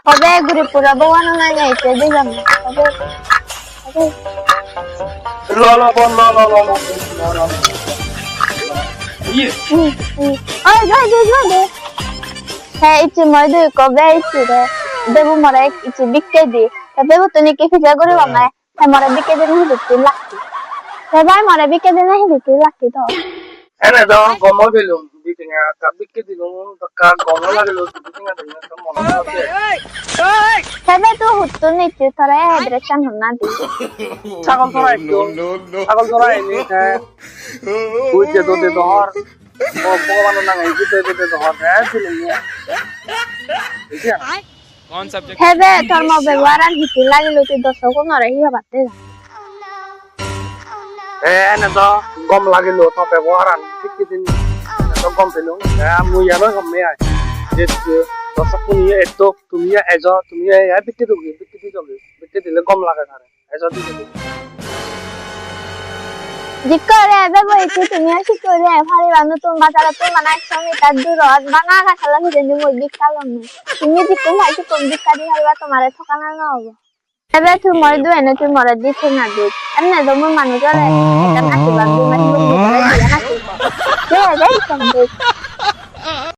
হবে ঘুরে পুরা বওয়ানো নাই যাইতে দিলাম হবে হবে লো বল লো ওই যাই যাই যাই হ্যাঁ ইচ্ছে মই দুই কবে ইচ্ছে রে দেবু মরা ইচ্ছে বিকে দি দেবু তো নিকে ফিজা করে বাবা হ্যাঁ মরা বিকে দি नहीं दिखती लाकी ভাই মরা বিকে দি नहीं दिखती लाकी তো এনে দাও গমো দিলুম দিটিঙা কাবিকে দিলুম কা গমো লাগিলো দিটিঙা দিলুম তো মনে আছে হেবে তো হুত্তু নিচ্ছে তোরা এড্রেশন হনা দি ছাগল তোরা একটু ছাগল তোরা এনে হ্যাঁ উইতে দোতে দহর ভগবান না গাই দিতে দোতে দহর হ্যাঁ দিলুম দেখিয়া कौन सब्जेक्ट হেবে তোর মো ব্যবহার আর হিতি লাগিলো তুই দর্শক নরে হিয়া বাতে এনে তো গম লাগিলো তো ব্যবহারান ঠিক দিন তো গম পেলুম হ্যাঁ মুই ইয়ানো গম মে আই যে দর্শক তুমি এতো তুমি এজ তুমি এই বিকে দিবি বিকে দিলে গম লাগে তারে এজ দিকে জিকরে এবে বইতে তুমি আসি করে ভারি বানু তুমি বাজারে তো মানা সঙ্গে তার দূর বানা রাখা লাগে যে মই বিকালম তুমি দিকে ভাইকে কম বিকারি হারবা তোমারে ঠকানা না হবে এবে তুই মই দু এনে তুই মরে দিতে না দে এমনে দমু মানুষ রে এটা নাকি বান্দু মানে বুঝতে পারে না কি রে রে সব